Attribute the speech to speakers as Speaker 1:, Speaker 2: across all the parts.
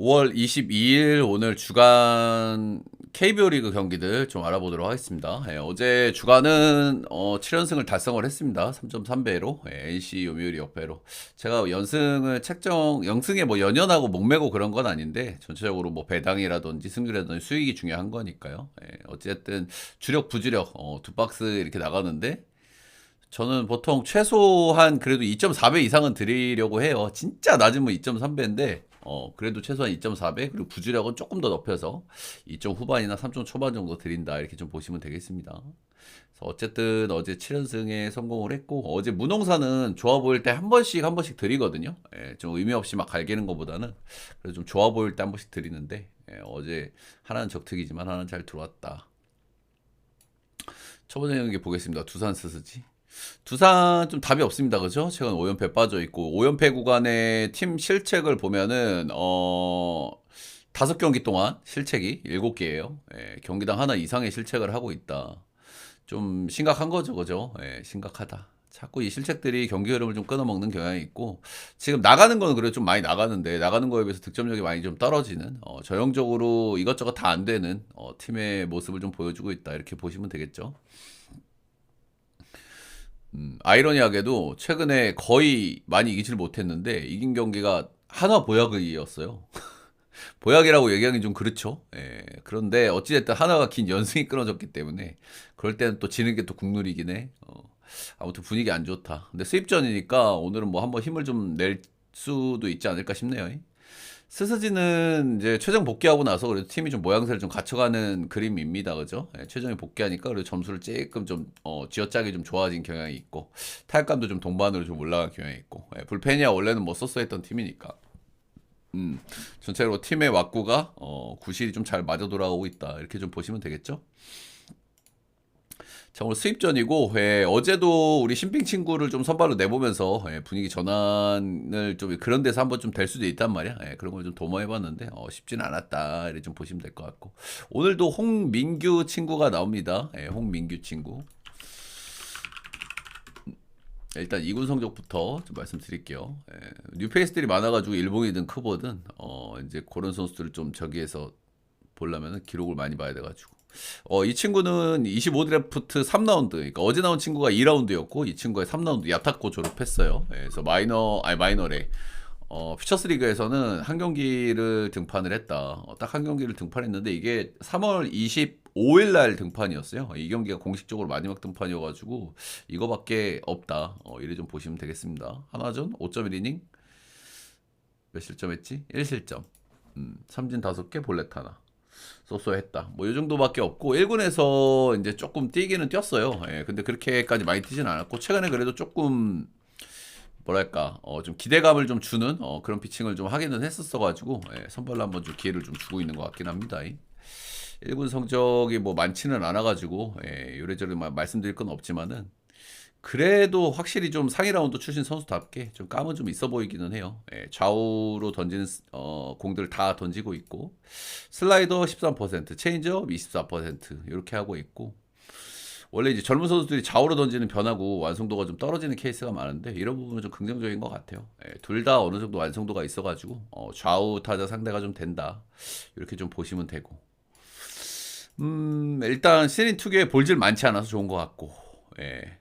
Speaker 1: 5월 22일 오늘 주간 KBO 리그 경기들 좀 알아보도록 하겠습니다. 어제 주간은 7연승을 달성을 했습니다. 3.3배로 NC 요미우리 역배로. 제가 연승을 책정 영승에 뭐 연연하고 목매고 그런 건 아닌데 전체적으로 뭐 배당이라든지 승률이라든지 수익이 중요한 거니까요. 어쨌든 주력 부주력 두 박스 이렇게 나가는데 저는 보통 최소한 그래도 2.4배 이상은 드리려고 해요. 진짜 낮으면 2.3배인데 그래도 최소한 2.4배 그리고 부주력은 조금 더 높여서 2점 후반이나 3점 초반 정도 드린다 이렇게 좀 보시면 되겠습니다. 그래서 어쨌든 어제 7연승에 성공을 했고 어제 문홍사는 좋아 보일 때 한 번씩 한 번씩 드리거든요. 좀 의미 없이 막 갈기는 것보다는 그래도 좀 좋아 보일 때 한 번씩 드리는데 어제 하나는 적특이지만 하나는 잘 들어왔다. 첫 번째 경기 보겠습니다. 두산 스스지. 두산 좀 답이 없습니다. 그죠? 최근 5연패 빠져 있고 5연패 구간의 팀 실책을 보면은 5경기 동안 실책이 7개예요. 경기당 하나 이상의 실책을 하고 있다. 좀 심각한 거죠. 그죠? 심각하다. 자꾸 이 실책들이 경기 흐름을 좀 끊어먹는 경향이 있고 지금 나가는 거는 그래도 좀 많이 나가는데 나가는 거에 비해서 득점력이 많이 좀 떨어지는 전형적으로 이것저것 다 안 되는 팀의 모습을 좀 보여주고 있다. 이렇게 보시면 되겠죠. 아이러니하게도 최근에 거의 많이 이기질 못했는데 이긴 경기가 하나 보약이었어요. 보약이라고 얘기하기 좀 그렇죠. 그런데 어찌됐든 하나가 긴 연승이 끊어졌기 때문에 그럴 때는 또 지는 게 또 국룰이긴 해. 아무튼 분위기 안 좋다. 근데 수입전이니까 오늘은 뭐 한번 힘을 좀 낼 수도 있지 않을까 싶네요. 스스지는 이제 최정 복귀하고 나서 그래도 팀이 좀 모양새를 좀 갖춰가는 그림입니다. 그죠? 최정이 복귀하니까 그래도 점수를 조금 좀 쥐어짜기 좀 좋아진 경향이 있고 타격감도 좀 동반으로 좀 올라간 경향이 있고 불펜이야 원래는 뭐 쏘쏘했던 팀이니까 전체적으로 팀의 왁구가 구실이 좀 잘 맞아 돌아오고 있다 이렇게 좀 보시면 되겠죠? 자, 오늘 수입전이고, 어제도 우리 신빙 친구를 좀 선발로 내보면서, 분위기 전환을 좀 그런 데서 한번 좀 될 수도 있단 말이야. 그런 걸 좀 도모해봤는데, 쉽지는 않았다. 이렇게 좀 보시면 될 것 같고. 오늘도 홍민규 친구가 나옵니다. 홍민규 친구. 일단 2군 성적부터 좀 말씀드릴게요. 뉴페이스들이 많아가지고 일본이든 크보든, 이제 그런 선수들을 좀 저기에서 보려면 기록을 많이 봐야 돼가지고. 이 친구는 25 드래프트 3라운드, 그러니까 어제 나온 친구가 2라운드였고 이 친구가 3라운드 야타코 졸업했어요. 그래서 마이너래. 퓨처스 리그에서는 한 경기를 등판을 했다. 딱 한 경기를 등판했는데 이게 3월 25일 날 등판이었어요. 이 경기가 공식적으로 마지막 등판이어가지고 이거밖에 없다. 이래 좀 보시면 되겠습니다. 하나전 5.1이닝 몇 실점했지? 1실점. 삼진 5개, 볼넷 하나. 쏘쏘했다. 뭐 이 정도밖에 없고 1군에서 이제 조금 뛰기는 뛰었어요. 근데 그렇게까지 많이 뛰진 않았고 최근에 그래도 조금 뭐랄까 좀 기대감을 좀 주는 그런 피칭을 좀 하기는 했었어가지고 선발로 한번 좀 기회를 좀 주고 있는 것 같긴 합니다. 1군 성적이 뭐 많지는 않아가지고 요래저래 말씀드릴 건 없지만은 그래도 확실히 좀 상위 라운드 출신 선수답게 좀 감은 좀 있어 보이기는 해요. 좌우로 던지는 공들 다 던지고 있고 슬라이더 13%, 체인지업 24% 이렇게 하고 있고 원래 이제 젊은 선수들이 좌우로 던지는 변화고 완성도가 좀 떨어지는 케이스가 많은데 이런 부분은 좀 긍정적인 것 같아요. 둘 다 어느 정도 완성도가 있어가지고 좌우 타자 상대가 좀 된다 이렇게 좀 보시면 되고 일단 시즌 2에 볼질 많지 않아서 좋은 것 같고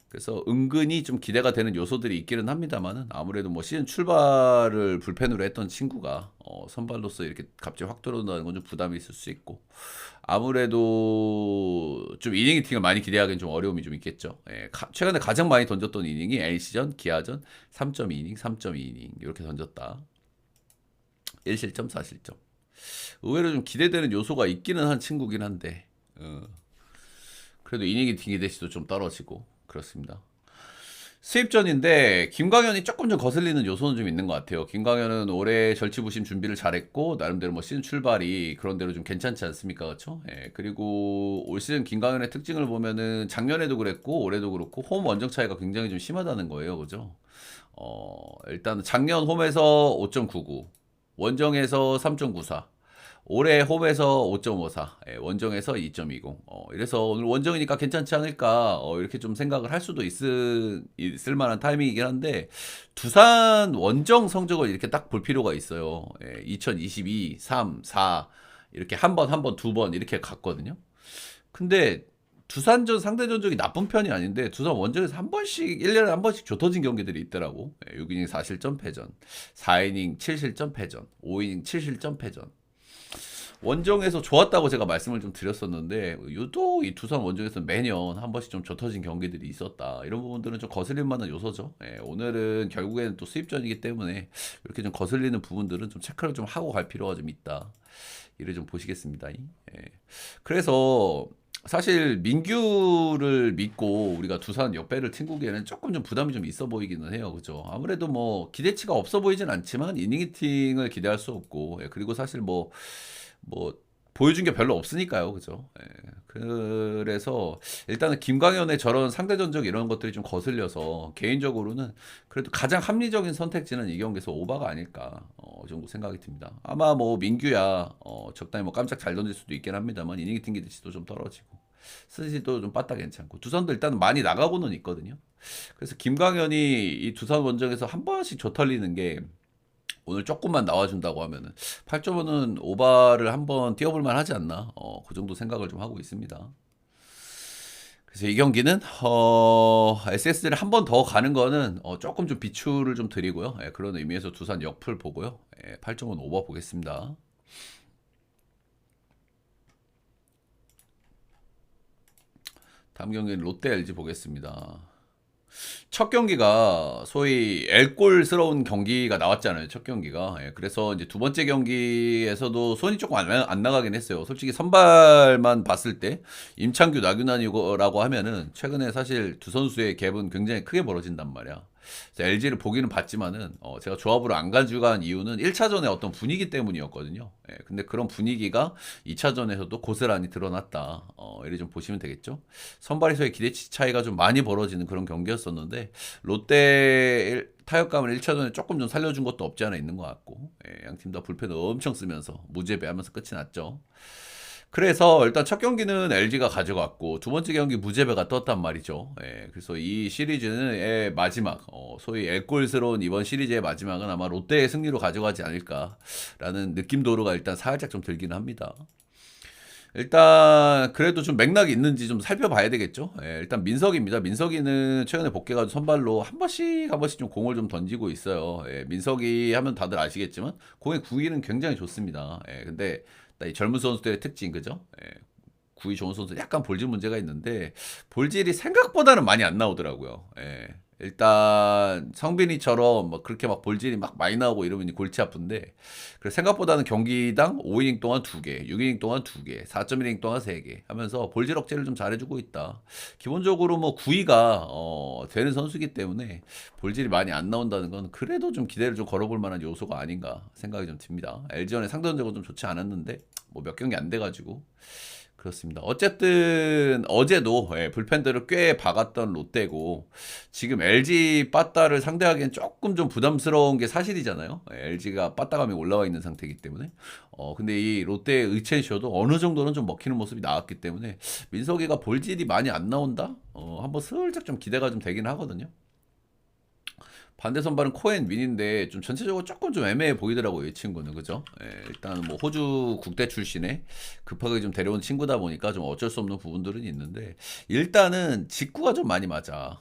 Speaker 1: 그래서 은근히 좀 기대가 되는 요소들이 있기는 합니다만은 아무래도 뭐 시즌 출발을 불펜으로 했던 친구가 선발로서 이렇게 갑자기 확 들어온다는 건 좀 부담이 있을 수 있고 아무래도 좀 이닝 히팅을 많이 기대하기는 좀 어려움이 좀 있겠죠. 최근에 가장 많이 던졌던 이닝이 NC전, 기아전 3.2이닝, 3.2이닝 이렇게 던졌다. 1실점, 4실점. 의외로 좀 기대되는 요소가 있기는 한 친구긴 한데 그래도 이닝이 딩기대시도 좀 떨어지고 그렇습니다. 수입전인데 김광현이 조금 좀 거슬리는 요소는 좀 있는 것 같아요. 김광현은 올해 절치부심 준비를 잘했고 나름대로 뭐 시즌 출발이 그런대로 좀 괜찮지 않습니까, 그렇죠? 그리고 올 시즌 김광현의 특징을 보면은 작년에도 그랬고 올해도 그렇고 홈 원정 차이가 굉장히 좀 심하다는 거예요, 그죠? 일단 작년 홈에서 5.99, 원정에서 3.94, 올해 홈에서 5.54, 원정에서 2.20. 이래서 오늘 원정이니까 괜찮지 않을까, 이렇게 좀 생각을 할 수도 있을 만한 타이밍이긴 한데, 두산 원정 성적을 이렇게 딱 볼 필요가 있어요. 2022, 3, 4, 이렇게 한 번, 한 번, 두 번 이렇게 갔거든요. 근데 두산전 상대 전적이 나쁜 편이 아닌데 두산 원정에서 한 번씩 1년에 한 번씩 좁혀진 경기들이 있더라고. 6이닝 4실점 패전, 4이닝 7실점 패전, 5이닝 7실점 패전. 원정에서 좋았다고 제가 말씀을 좀 드렸었는데 유독 이 두산 원정에서 매년 한 번씩 좀 좁혀진 경기들이 있었다. 이런 부분들은 좀 거슬릴 만한 요소죠. 오늘은 결국에는 또 수입전이기 때문에 이렇게 좀 거슬리는 부분들은 좀 체크를 좀 하고 갈 필요가 좀 있다. 이를 좀 보시겠습니다. 그래서 사실 민규를 믿고 우리가 두산 역배를 튕기기에는 조금 좀 부담이 좀 있어 보이기는 해요. 그죠? 아무래도 뭐 기대치가 없어 보이진 않지만 이닝 히팅을 기대할 수 없고, 그리고 사실 뭐 보여준 게 별로 없으니까요. 그죠? 그래서 일단은 김광현의 저런 상대 전적 이런 것들이 좀 거슬려서 개인적으로는 그래도 가장 합리적인 선택지는 이 경기에서 오바가 아닐까, 정도 생각이 듭니다. 아마 뭐 민규야 적당히 뭐 깜짝 잘 던질 수도 있긴 합니다만 이닝 튕기 대치도 좀 떨어지고 스시도 좀 빠따 괜찮고 두산도 일단 많이 나가고는 있거든요. 그래서 김광현이 이 두산 원정에서 한 번씩 조털리는 게 오늘 조금만 나와준다고 하면은 8.5는 오바를 한번 뛰어볼 만 하지 않나, 그 정도 생각을 좀 하고 있습니다. 그래서 이 경기는 SS를 한 번 더 가는 거는 조금 좀 비추를 좀 드리고요. 그런 의미에서 두산 역풀 보고요. 8.5는 오버 보겠습니다. 다음 경기는 롯데 LG 보겠습니다. 첫 경기가 소위 엘골스러운 경기가 나왔잖아요. 첫 경기가. 그래서 이제 두 번째 경기에서도 손이 조금 안 나가긴 했어요. 솔직히 선발만 봤을 때 임창규, 나균환이라고 하면은 최근에 사실 두 선수의 갭은 굉장히 크게 벌어진단 말이야. LG를 보기는 봤지만은 제가 조합으로 안 가져간 이유는 1차전의 어떤 분위기 때문이었거든요. 근데 그런 분위기가 2차전에서도 고스란히 드러났다. 이렇게 좀 보시면 되겠죠. 선발에서의 기대치 차이가 좀 많이 벌어지는 그런 경기였었는데 롯데 타격감을 1차전에 조금 좀 살려준 것도 없지 않아 있는 것 같고, 양팀 다 불펜을 엄청 쓰면서 무죄배하면서 끝이 났죠. 그래서 일단 첫 경기는 LG가 가져갔고 두 번째 경기 무제배가 떴단 말이죠. 그래서 이 시리즈의 마지막, 소위 엘골스러운 이번 시리즈의 마지막은 아마 롯데의 승리로 가져가지 않을까라는 느낌도로가 일단 살짝 좀 들기는 합니다. 일단 그래도 좀 맥락이 있는지 좀 살펴봐야 되겠죠. 일단 민석입니다. 민석이는 최근에 복귀해가지고 선발로 한 번씩 좀 공을 좀 던지고 있어요. 민석이 하면 다들 아시겠지만 공의 구위는 굉장히 좋습니다. 근데 이 젊은 선수들의 특징, 그죠? 구위 좋은 선수 약간 볼질 문제가 있는데 볼질이 생각보다는 많이 안 나오더라고요. 일단 성빈이처럼 뭐 그렇게 막 볼질이 막 많이 나오고 이러면 골치 아픈데, 그래서 생각보다는 경기당 5이닝 동안 2개, 6이닝 동안 2개, 4.1이닝 동안 3개 하면서 볼질 억제를 좀 잘해주고 있다. 기본적으로 뭐 구위가 되는 선수이기 때문에 볼질이 많이 안 나온다는 건 그래도 좀 기대를 좀 걸어볼 만한 요소가 아닌가 생각이 좀 듭니다. LG전의 상대적으로 좀 좋지 않았는데 뭐 몇 경기 안 돼가지고 그렇습니다. 어쨌든 어제도 불펜들을 꽤 박았던 롯데고 지금 LG 빠따를 상대하기엔 조금 좀 부담스러운 게 사실이잖아요. LG가 빠따감이 올라와 있는 상태이기 때문에. 근데 이 롯데의 의첸쇼도 어느 정도는 좀 먹히는 모습이 나왔기 때문에 민석이가 볼질이 많이 안 나온다? 한번 슬쩍 좀 기대가 좀 되긴 하거든요. 반대 선발은 코엔 민인데 좀 전체적으로 조금 좀 애매해 보이더라고요, 이 친구는. 그죠? 일단 뭐 호주 국대 출신에 급하게 좀 데려온 친구다 보니까 좀 어쩔 수 없는 부분들은 있는데 일단은 직구가 좀 많이 맞아.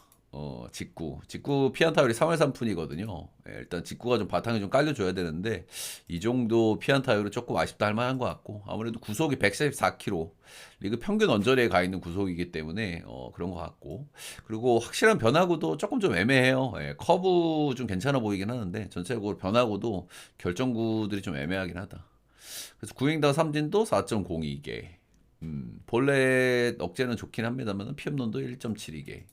Speaker 1: 직구 피안타율이 3할 3푼이거든요. 일단 직구가 좀 바탕에 좀 깔려줘야 되는데 이 정도 피안타율은 조금 아쉽다 할 만한 것 같고, 아무래도 구속이 114km, 리그 평균 언저리에 가 있는 구속이기 때문에 그런 것 같고, 그리고 확실한 변화구도 조금 좀 애매해요. 커브 좀 괜찮아 보이긴 하는데 전체적으로 변화구도 결정구들이 좀 애매하긴 하다. 그래서 구행당 삼진도 4.02개. 볼넷 억제는 좋긴 합니다만 피홈런도 1.72개.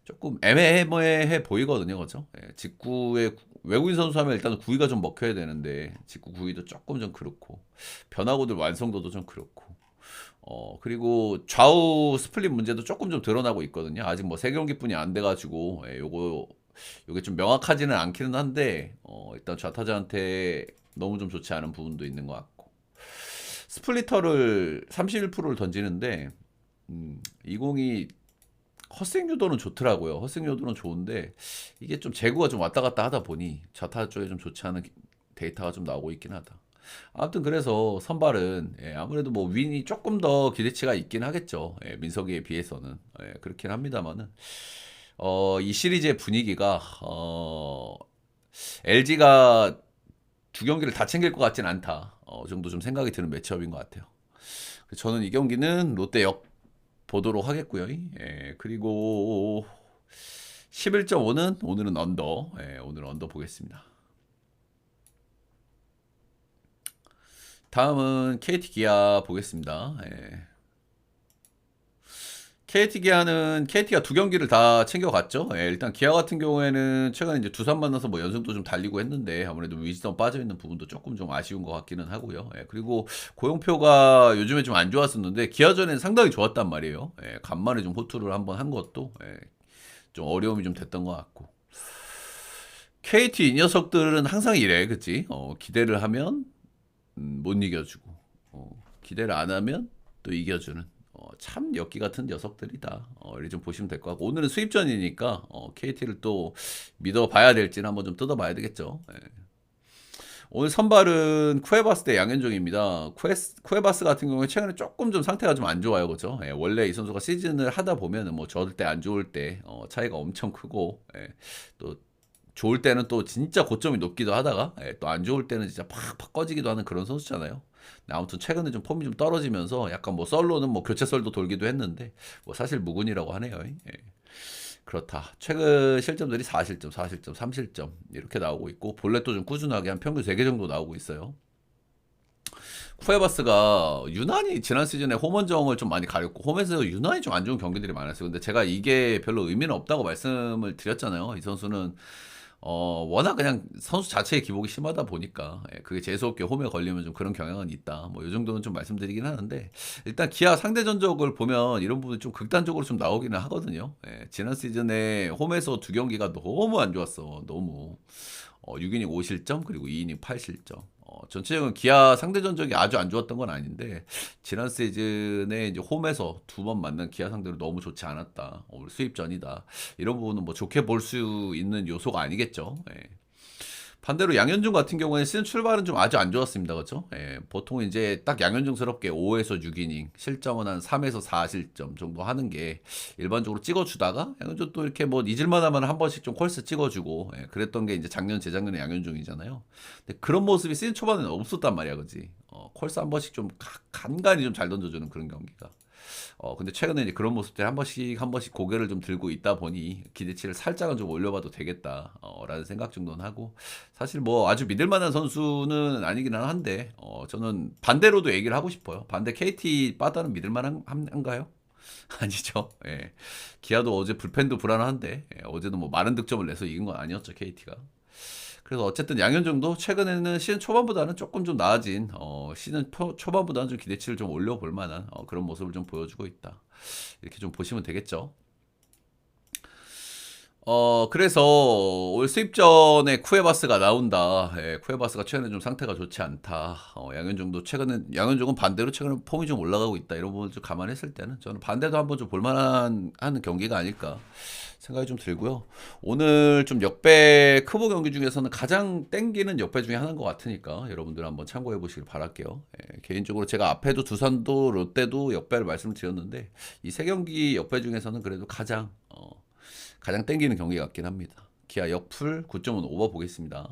Speaker 1: 조금 애매해 보이거든요, 그죠? 직구에 외국인 선수 하면 일단 구위가 좀 먹혀야 되는데 직구 구위도 조금 좀 그렇고 변화구들 완성도도 좀 그렇고. 그리고 좌우 스플릿 문제도 조금 좀 드러나고 있거든요. 아직 뭐 3경기뿐이 안 돼가지고 요게 좀 명확하지는 않기는 한데 일단 좌타자한테 너무 좀 좋지 않은 부분도 있는 것 같고. 스플리터를 31%를 던지는데 20이 헛스윙 유도는 좋더라고요. 헛스윙 유도는 좋은데 이게 좀 제구가 좀 왔다 갔다 하다 보니 좌타 쪽에 좀 좋지 않은 데이터가 좀 나오고 있긴 하다. 아무튼 그래서 선발은 아무래도 뭐 윈이 조금 더 기대치가 있긴 하겠죠. 민석이에 비해서는 그렇긴 합니다만은 이 시리즈의 분위기가 LG가 두 경기를 다 챙길 것 같진 않다. 정도 좀 생각이 드는 매치업인 것 같아요. 저는 이 경기는 롯데 역 보도록 하겠고요. 그리고 11.5는 오늘은 언더. 오늘 언더 보겠습니다. 다음은 KT 기아 보겠습니다. KT 기아는 KT가 두 경기를 다 챙겨갔죠. 일단 기아 같은 경우에는 최근에 이제 두산 만나서 뭐 연승도 좀 달리고 했는데 아무래도 위즈덤 빠져 있는 부분도 조금 좀 아쉬운 것 같기는 하고요. 그리고 고용표가 요즘에 좀 안 좋았었는데 기아전에는 상당히 좋았단 말이에요. 간만에 좀 호투를 한번 한 것도 좀 어려움이 좀 됐던 것 같고. KT 이 녀석들은 항상 이래, 그치? 기대를 하면 못 이겨주고 기대를 안 하면 또 이겨주는 참 엽기 같은 녀석들이다. 이렇게 좀 보시면 될 것 같고 오늘은 수입전이니까 KT를 또 믿어봐야 될지는 한번 좀 뜯어봐야 되겠죠. 오늘 선발은 쿠에바스 대 양현종입니다. 쿠에바스 같은 경우에 최근에 조금 좀 상태가 좀 안 좋아요, 그죠? 원래 이 선수가 시즌을 하다 보면 뭐 좋을 때 안 좋을 때 차이가 엄청 크고 또 좋을 때는 또 진짜 고점이 높기도 하다가 또 안 좋을 때는 진짜 팍팍 꺼지기도 하는 그런 선수잖아요. 아무튼 최근에 좀 폼이 좀 떨어지면서 약간 뭐 썰로는 뭐 교체 썰도 돌기도 했는데 뭐 사실 무근이라고 하네요. 그렇다. 최근 실점들이 4실점, 4실점, 3실점 이렇게 나오고 있고 볼넷도 좀 꾸준하게 한 평균 3개 정도 나오고 있어요. 쿠에바스가 유난히 지난 시즌에 홈원정을 좀 많이 가렸고 홈에서 유난히 좀 안 좋은 경기들이 많았어요. 근데 제가 이게 별로 의미는 없다고 말씀을 드렸잖아요. 이 선수는 워낙 그냥 선수 자체의 기복이 심하다 보니까 그게 재수없게 홈에 걸리면 좀 그런 경향은 있다. 뭐 이 정도는 좀 말씀드리긴 하는데 일단 기아 상대 전적을 보면 이런 부분이 좀 극단적으로 좀 나오기는 하거든요. 지난 시즌에 홈에서 두 경기가 너무 안 좋았어. 너무 6이닝 5실점 그리고 2이닝 8실점. 전체적인 기아 상대 전적이 아주 안 좋았던 건 아닌데 지난 시즌에 이제 홈에서 두 번 만난 기아 상대로 너무 좋지 않았다. 오늘 수입전이다. 이런 부분은 뭐 좋게 볼 수 있는 요소가 아니겠죠. 반대로 양현종 같은 경우에는 시즌 출발은 좀 아주 안 좋았습니다. 그렇죠? 보통 이제 딱 양현종스럽게 5에서 6이닝, 실점은 한 3에서 4실점 정도 하는 게 일반적으로 찍어주다가 양현종 또 이렇게 뭐 잊을만 하면 한 번씩 좀 콜스 찍어주고 그랬던 게 이제 작년, 재작년에 양현종이잖아요. 근데 그런 모습이 시즌 초반에는 없었단 말이야, 그지? 콜스 한 번씩 좀 간간히 좀 잘 던져주는 그런 경기가. 근데 최근에 이제 그런 모습들이 한 번씩 고개를 좀 들고 있다 보니 기대치를 살짝은 좀 올려봐도 되겠다, 라는 생각 정도는 하고, 사실 뭐 아주 믿을 만한 선수는 아니긴 한데, 저는 반대로도 얘기를 하고 싶어요. 반대 KT 빠다는 믿을 만한가요? 아니죠. 기아도 어제 불펜도 불안한데, 어제도 뭐 많은 득점을 내서 이긴 건 아니었죠, KT가. 그래서 어쨌든 양현종도 최근에는 시즌 초반보다는 조금 좀 나아진 시즌 초반보다는 좀 기대치를 좀 올려볼 만한 그런 모습을 좀 보여주고 있다. 이렇게 좀 보시면 되겠죠. 그래서 올 수입전에 쿠에바스가 나온다. 쿠에바스가 최근에 좀 상태가 좋지 않다. 양현종은 반대로 최근에 폼이 좀 올라가고 있다. 이런 부분을 좀 감안했을 때는 저는 반대도 한번 좀 볼만한 하는 경기가 아닐까 생각이 좀 들고요. 오늘 좀 역배 크보 경기 중에서는 가장 땡기는 역배 중에 하나인 것 같으니까 여러분들 한번 참고해 보시길 바랄게요. 개인적으로 제가 앞에도 두산도 롯데도 역배를 말씀드렸는데 이 세 경기 역배 중에서는 그래도 가장 땡기는 경기 같긴 합니다. 기아 역풀 9.5 오버 보겠습니다.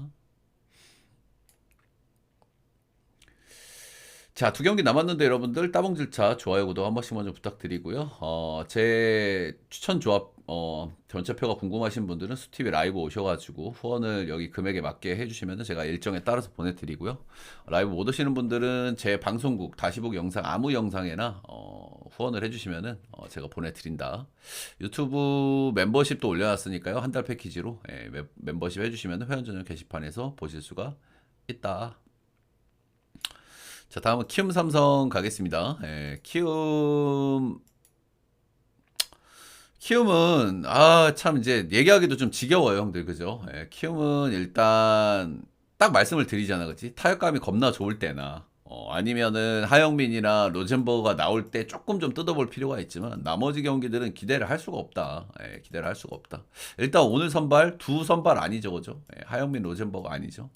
Speaker 1: 자, 두 경기 남았는데 여러분들 따봉질차 좋아요 구독 한 번씩 먼저 부탁드리고요. 제 추천 조합 전체표가 궁금하신 분들은 수TV 라이브 오셔가지고 후원을 여기 금액에 맞게 해주시면 제가 일정에 따라서 보내드리고요. 라이브 못 오시는 분들은 제 방송국 다시보기 영상 아무 영상에나 후원을 해주시면 제가 보내드린다. 유튜브 멤버십도 올려놨으니까요. 한 달 패키지로 멤버십 해주시면 회원 전용 게시판에서 보실 수가 있다. 자, 다음은 키움 삼성 가겠습니다. 키움은 참 이제 얘기하기도 좀 지겨워요, 형들. 그죠? 키움은 일단 딱 말씀을 드리잖아. 그치? 타격감이 겁나 좋을 때나 아니면은 하영민이나 로젠버그가 나올 때 조금 좀 뜯어볼 필요가 있지만 나머지 경기들은 기대를 할 수가 없다. 예, 기대를 할 수가 없다. 일단 오늘 선발 두 선발 아니죠, 그죠? 예, 하영민, 로젠버그 아니죠.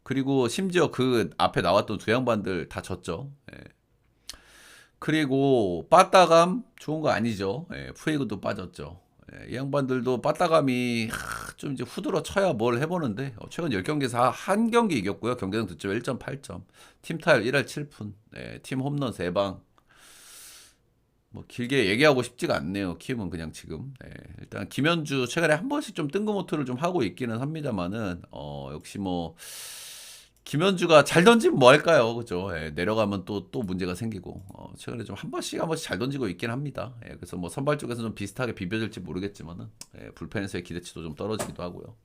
Speaker 1: 그리고 심지어 그 앞에 나왔던 두 양반들 다 졌죠. 예. 그리고 빠따감 좋은 거 아니죠. 예, 푸에그도 빠졌죠. 예, 이 양반들도 빠따감이 좀 이제 후들어 쳐야 뭘 해보는데 최근 10경기에서 한 경기 이겼고요. 경기당 득점 1.8점, 팀 타율 1할 7푼, 예, 팀 홈런 3방. 뭐 길게 얘기하고 싶지가 않네요. 키움은 그냥 지금. 예, 일단 김현주 최근에 한 번씩 좀 뜬금호투를 좀 하고 있기는 합니다만은 역시 뭐 김현주가 잘 던지면 뭐 할까요? 그죠? 예, 내려가면 또 문제가 생기고, 최근에 좀 한 번씩 잘 던지고 있긴 합니다. 예, 그래서 뭐 선발 쪽에서 좀 비슷하게 비벼질지 모르겠지만은, 예, 불펜에서의 기대치도 좀 떨어지기도 하고요.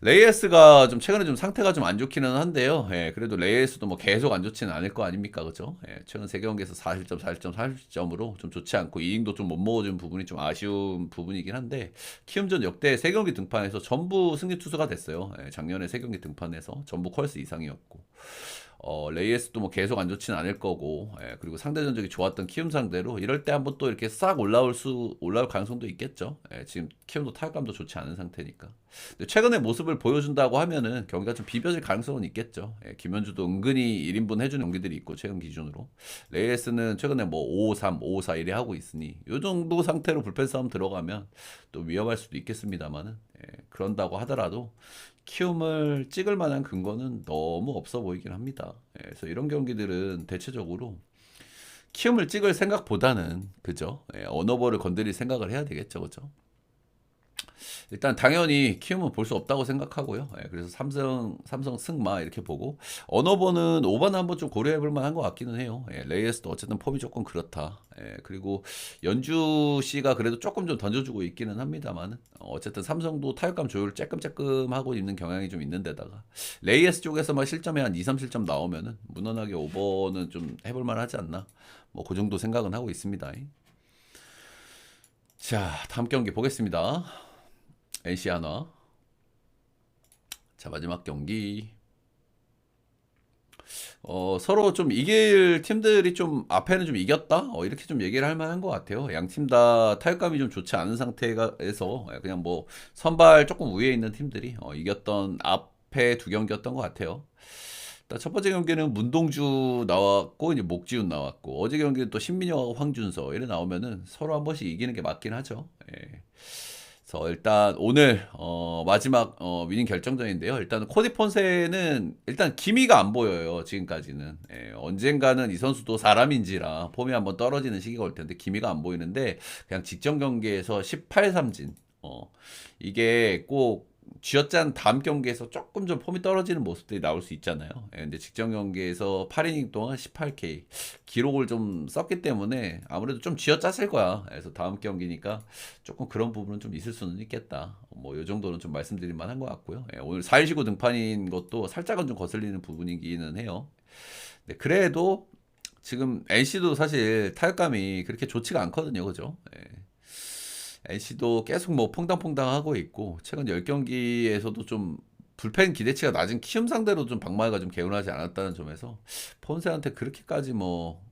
Speaker 1: 레이에스가 좀 최근에 좀 상태가 좀 안 좋기는 한데요. 예, 그래도 레이에스도 뭐 계속 안 좋지는 않을 거 아닙니까? 그죠? 예, 최근 3경기에서 40점, 40점, 40점으로 좀 좋지 않고 이닝도 좀 못 먹어준 부분이 좀 아쉬운 부분이긴 한데 키움전 역대 3경기 등판에서 전부 승리 투수가 됐어요. 예, 작년에 3경기 등판에서 전부 퀄스 이상이었고. 레이에스도 뭐 계속 안 좋지는 않을 거고, 예, 그리고 상대 전적이 좋았던 키움 상대로 이럴 때 한번 또 이렇게 싹 올라올 가능성도 있겠죠. 예, 지금 키움도 타격감도 좋지 않은 상태니까. 근데 최근에 모습을 보여준다고 하면은 경기가 좀 비벼질 가능성은 있겠죠. 예, 김현주도 은근히 1인분 해주는 경기들이 있고 최근 기준으로 레이에스는 최근에 뭐 5-3, 5-4 이래 하고 있으니 이 정도 상태로 불펜 싸움 들어가면 또 위험할 수도 있겠습니다만은, 예, 그런다고 하더라도 키움을 찍을 만한 근거는 너무 없어 보이긴 합니다. 예, 그래서 이런 경기들은 대체적으로 키움을 찍을 생각보다는 그죠? 예, 언어버를 건드릴 생각을 해야 되겠죠, 그죠? 일단 당연히 키움은 볼 수 없다고 생각하고요. 예, 그래서 삼성 승마 이렇게 보고 언어버는 5번 한번 좀 고려해볼 만한 것 같기는 해요. 예, 레이에스도 어쨌든 폼이 조금 그렇다. 예, 그리고 연주 씨가 그래도 조금 좀 던져주고 있기는 합니다만 어쨌든 삼성도 타격감 조율 쬐끔쬐끔 하고 있는 경향이 좀 있는데다가 레이에스 쪽에서만 실점이 한 2, 3실점 나오면은 무난하게 5번은 좀 해볼 만하지 않나. 뭐 그 정도 생각은 하고 있습니다. 자, 다음 경기 보겠습니다. NC 하나. 자, 마지막 경기. 서로 좀 이길 팀들이 좀 앞에는 좀 이겼다? 이렇게 좀 얘기를 할 만한 것 같아요. 양 팀 다 타격감이 좀 좋지 않은 상태에서 그냥 뭐 선발 조금 위에 있는 팀들이 이겼던 앞에 두 경기였던 것 같아요. 일단 첫 번째 경기는 문동주 나왔고 이제 목지훈 나왔고 어제 경기는 또 신민혁하고 황준서 이래 나오면은 서로 한 번씩 이기는 게 맞긴 하죠. 예. 그래서 일단 오늘 마지막 위닝 결정전인데요. 일단 코디 폰세는 일단 기미가 안 보여요. 지금까지는. 예, 언젠가는 이 선수도 사람인지라 폼이 한번 떨어지는 시기가 올 텐데 기미가 안 보이는데 그냥 직전 경기에서 18삼진. 이게 꼭 쥐어짠 다음 경기에서 조금 좀 폼이 떨어지는 모습들이 나올 수 있잖아요. 예, 근데 직전 경기에서 8이닝 동안 18K 기록을 좀 썼기 때문에 아무래도 좀 쥐어짰을 거야. 그래서 다음 경기니까 조금 그런 부분은 좀 있을 수는 있겠다. 뭐 이 정도는 좀 말씀드릴 만한 것 같고요. 예, 오늘 4일 쉬고 등판인 것도 살짝은 좀 거슬리는 부분이기는 해요. 네, 그래도 지금 NC도 사실 타격감이 그렇게 좋지가 않거든요. 그죠? 예. NC도 계속 뭐 퐁당퐁당 하고 있고 최근 10경기에서도 좀 불펜 기대치가 낮은 키움 상대로 좀 박마이가 좀 개운하지 않았다는 점에서 폰세한테 그렇게까지 뭐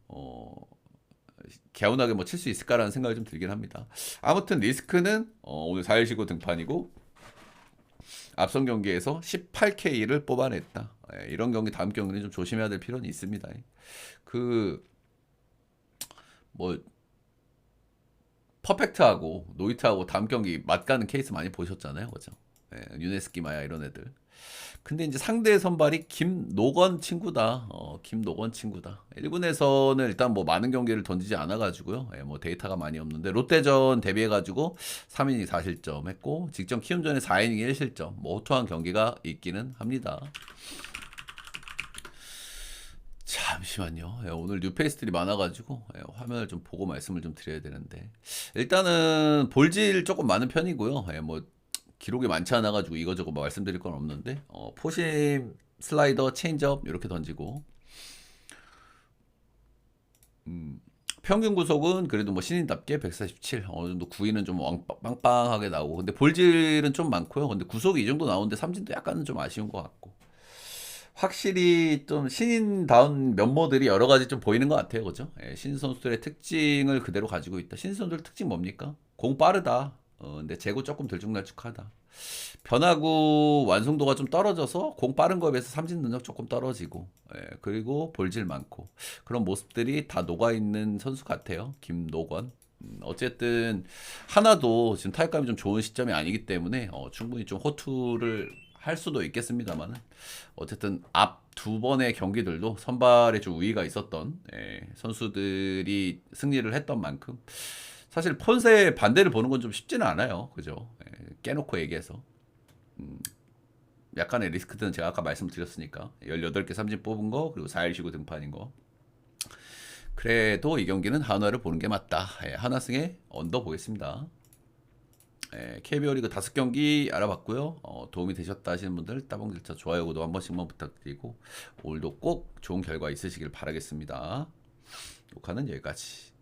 Speaker 1: 개운하게 뭐 칠 수 있을까라는 생각이 좀 들긴 합니다. 아무튼 리스크는 오늘 4일 쉬고 등판이고 앞선 경기에서 18K를 뽑아냈다. 예, 이런 경기 다음 경기는 좀 조심해야 될 필요는 있습니다. 뭐 퍼펙트하고 노이트하고 다음 경기 맞가는 케이스 많이 보셨잖아요, 그죠? 예, 유네스키 마야 이런 애들. 근데 이제 상대 선발이 김노건 친구다. 김노건 친구다. 1군에서는 일단 뭐 많은 경기를 던지지 않아가지고요. 예, 뭐 데이터가 많이 없는데 롯데전 데뷔해가지고 3이닝 4실점 했고 직전 키움전에 4이닝 1실점. 뭐 호투한 경기가 있기는 합니다. 잠시만요. 예, 오늘 뉴페이스들이 많아가지고 화면을 좀 보고 말씀을 좀 드려야 되는데 일단은 볼질 조금 많은 편이고요. 뭐 기록이 많지 않아가지고 이거저거 뭐 말씀드릴 건 없는데 포심, 슬라이더, 체인지업 이렇게 던지고 평균 구속은 그래도 뭐 신인답게 147 어느 정도 구위는 좀 빵빵하게 나오고 근데 볼질은 좀 많고요. 근데 구속이 이 정도 나오는데 삼진도 약간은 좀 아쉬운 것 같고 확실히 좀 신인다운 면모들이 여러 가지 좀 보이는 것 같아요. 그죠? 예, 신인 선수들의 특징을 그대로 가지고 있다. 신인 선수들 특징 뭡니까? 공 빠르다. 근데 제구 조금 들쭉날쭉하다. 변화구 완성도가 좀 떨어져서 공 빠른 거에 비해서 삼진 능력 조금 떨어지고, 예, 그리고 볼질 많고 그런 모습들이 다 녹아 있는 선수 같아요. 김노건. 어쨌든 하나도 지금 타격감이 좀 좋은 시점이 아니기 때문에 충분히 좀 호투를 할 수도 있겠습니다만은 어쨌든 앞 두 번의 경기들도 선발에 좀 우위가 있었던 선수들이 승리를 했던 만큼 사실 폰세 반대를 보는 건 좀 쉽지는 않아요. 그죠? 깨놓고 얘기해서 약간의 리스크들은 제가 아까 말씀드렸으니까 18개 삼진 뽑은 거 그리고 4일 쉬고 등판인 거 그래도 이 경기는 한화를 보는 게 맞다. 한화승에 언더 보겠습니다. KBO 리그 5경기 알아봤고요. 도움이 되셨다 하시는 분들 따봉 절차 좋아요 구독 한 번씩만 부탁드리고 오늘도 꼭 좋은 결과 있으시길 바라겠습니다. 녹화는 여기까지.